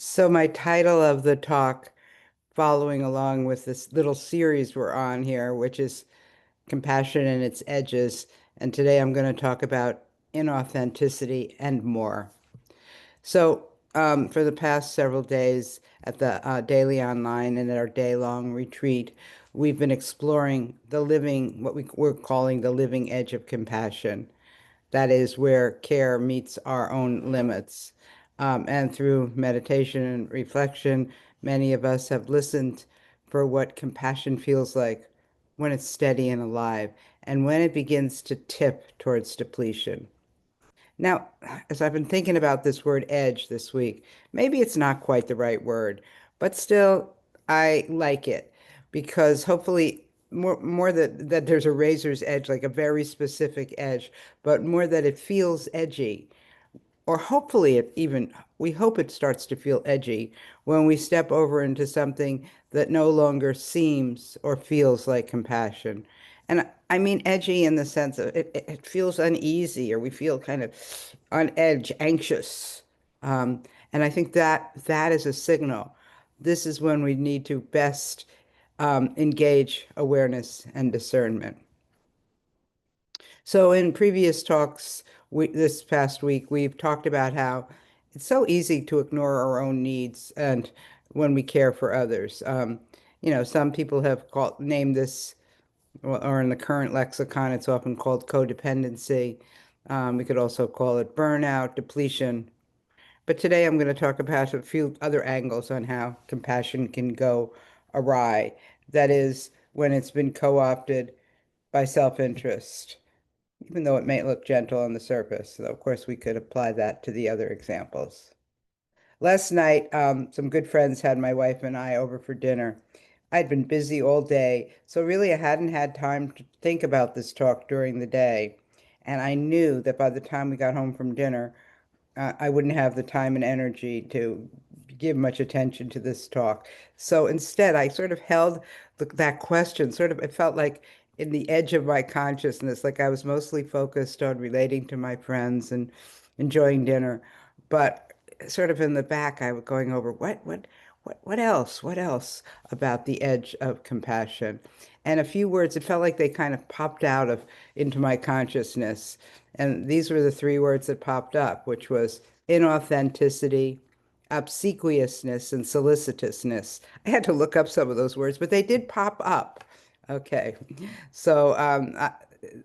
So my title of the talk, following along with this little series we're on here, which is Compassion and Its Edges, and today I'm going to talk about inauthenticity and more. For the past several days at the Daily Online and at our day-long retreat, we've been exploring what we're calling the living edge of compassion. That is where care meets our own limits. And through meditation and reflection, many of us have listened for what compassion feels like when it's steady and alive, and when it begins to tip towards depletion. Now, as I've been thinking about this word edge this week, maybe it's not quite the right word, but still, I like it because hopefully more that there's a razor's edge, like a very specific edge, but more that it feels edgy. Or hopefully we hope it starts to feel edgy when we step over into something that no longer seems or feels like compassion. And I mean edgy in the sense of it feels uneasy, or we feel kind of on edge, anxious. Um, and I think that is a signal. This is when we need to best engage awareness and discernment. So in previous talks this past week, we've talked about how it's so easy to ignore our own needs and when we care for others. Some people have named this, or in the current lexicon, it's often called codependency. We could also call it burnout, depletion. But today I'm going to talk about a few other angles on how compassion can go awry. That is, when it's been co-opted by self-interest, even though it may look gentle on the surface. So of course, we could apply that to the other examples. Last night, some good friends had my wife and I over for dinner. I'd been busy all day, so really I hadn't had time to think about this talk during the day. And I knew that by the time we got home from dinner, I wouldn't have the time and energy to give much attention to this talk. So instead, I sort of held that question, sort of, it felt like in the edge of my consciousness, like I was mostly focused on relating to my friends and enjoying dinner. But sort of in the back, I was going over what else about the edge of compassion? And a few words, it felt like they kind of popped out of into my consciousness. And these were the three words that popped up, which was inauthenticity, obsequiousness, and solicitousness. I had to look up some of those words, but they did pop up. Okay. So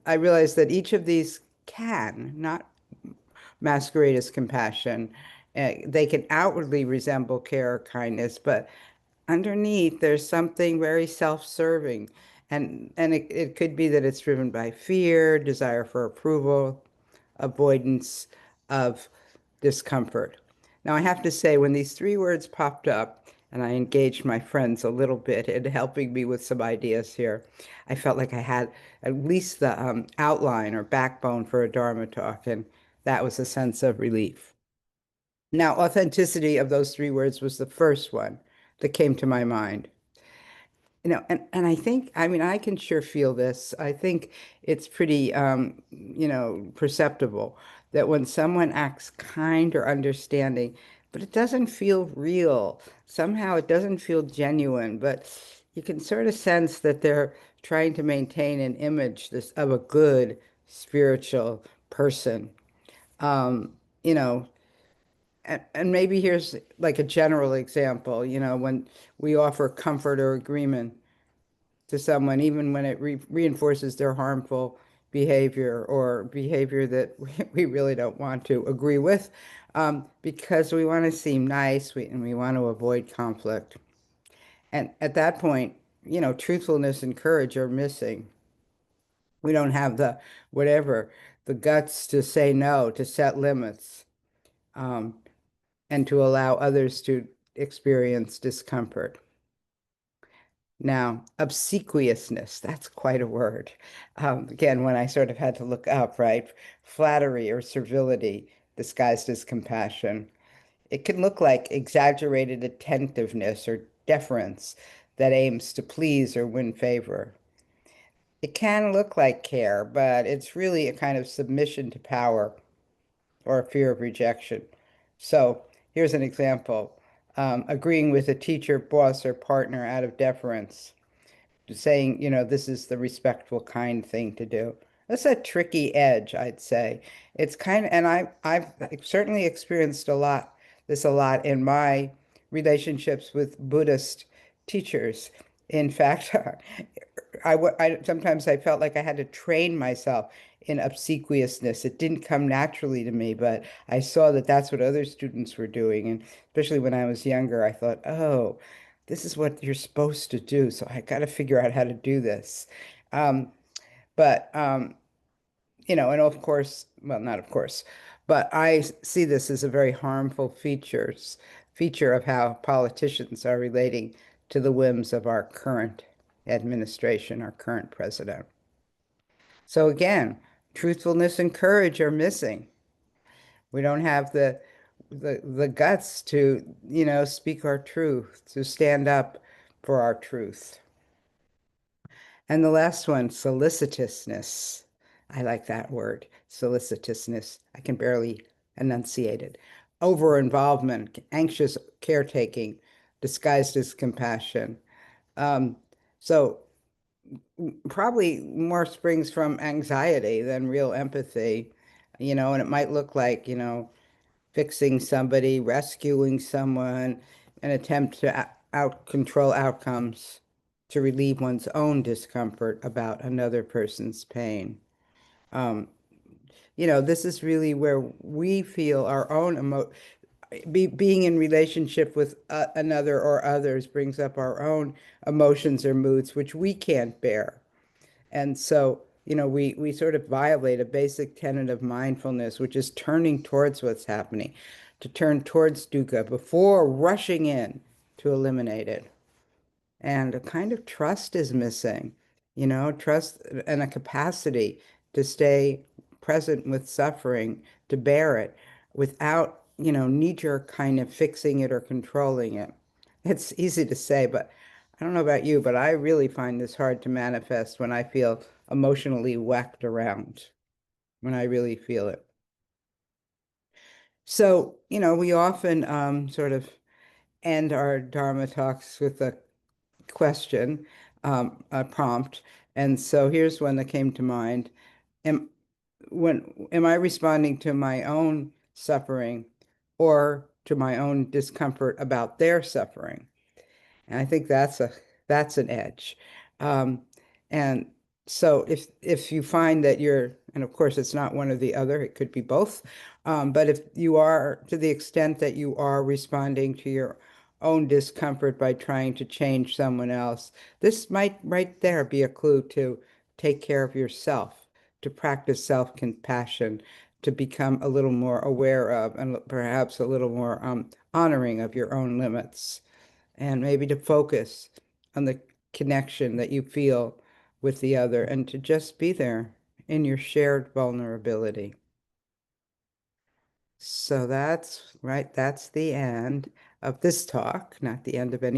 I realized that each of these can not masquerade as compassion. They can outwardly resemble care or kindness, but underneath there's something very self-serving. And it could be that it's driven by fear, desire for approval, avoidance of discomfort. Now, I have to say, when these three words popped up, and I engaged my friends a little bit in helping me with some ideas here, I felt like I had at least the outline or backbone for a Dharma talk, and that was a sense of relief. Now, authenticity of those three words was the first one that came to my mind. And I think, I mean, I can sure feel this. I think it's pretty, perceptible that when someone acts kind or understanding, but it doesn't feel real, somehow it doesn't feel genuine, but you can sort of sense that they're trying to maintain an image of a good spiritual person. Um, you know, and maybe here's like a general example, when we offer comfort or agreement to someone, even when it reinforces their harmful behavior or behavior that we really don't want to agree with, because we want to seem nice and we want to avoid conflict. And at that point, truthfulness and courage are missing. We don't have whatever, the guts to say no, to set limits, um, and to allow others to experience discomfort. Now, obsequiousness, that's quite a word. Again, when I sort of had to look up, right? Flattery or servility disguised as compassion. It can look like exaggerated attentiveness or deference that aims to please or win favor. It can look like care, but it's really a kind of submission to power or a fear of rejection. So here's an example. agreeing with a teacher, boss, or partner out of deference, saying, this is the respectful, kind thing to do. That's a tricky edge, I'd say. It's kind of, and I've certainly experienced a lot in my relationships with Buddhist teachers. In fact, sometimes I felt like I had to train myself in obsequiousness. It didn't come naturally to me, but I saw that that's what other students were doing. And especially when I was younger, I thought, oh, this is what you're supposed to do. So I got to figure out how to do this. Um, but, and of course, well, not of course, but I see this as a very harmful feature of how politicians are relating to the whims of our current administration, our current president. So again, truthfulness and courage are missing. We don't have the guts to, speak our truth, to stand up for our truth. And the last one, solicitousness. I like that word, solicitousness. I can barely enunciate it. Over-involvement, anxious caretaking, disguised as compassion. Um, so probably more springs from anxiety than real empathy, and it might look like, fixing somebody, rescuing someone, an attempt to out control outcomes to relieve one's own discomfort about another person's pain. Um, this is really where we feel our own being in relationship with another or others brings up our own emotions or moods, which we can't bear. And so, we sort of violate a basic tenet of mindfulness, which is turning towards what's happening, to turn towards dukkha before rushing in to eliminate it. And a kind of trust is missing, trust and a capacity to stay present with suffering, to bear it without, knee-jerk kind of fixing it or controlling it. It's easy to say, but I don't know about you, but I really find this hard to manifest when I feel emotionally whacked around, when I really feel it. So, we often sort of end our Dharma talks with a question, a prompt. And so here's one that came to mind. Am, am I responding to my own suffering or to my own discomfort about their suffering? And I think that's an edge. Um, and so if you find that you're, and of course it's not one or the other, it could be both. But if you are, to the extent that you are responding to your own discomfort by trying to change someone else, this might right there be a clue to take care of yourself, to practice self-compassion, to become a little more aware of and perhaps a little more honoring of your own limits, and maybe to focus on the connection that you feel with the other and to just be there in your shared vulnerability. So that's right, that's the end of this talk, not the end of any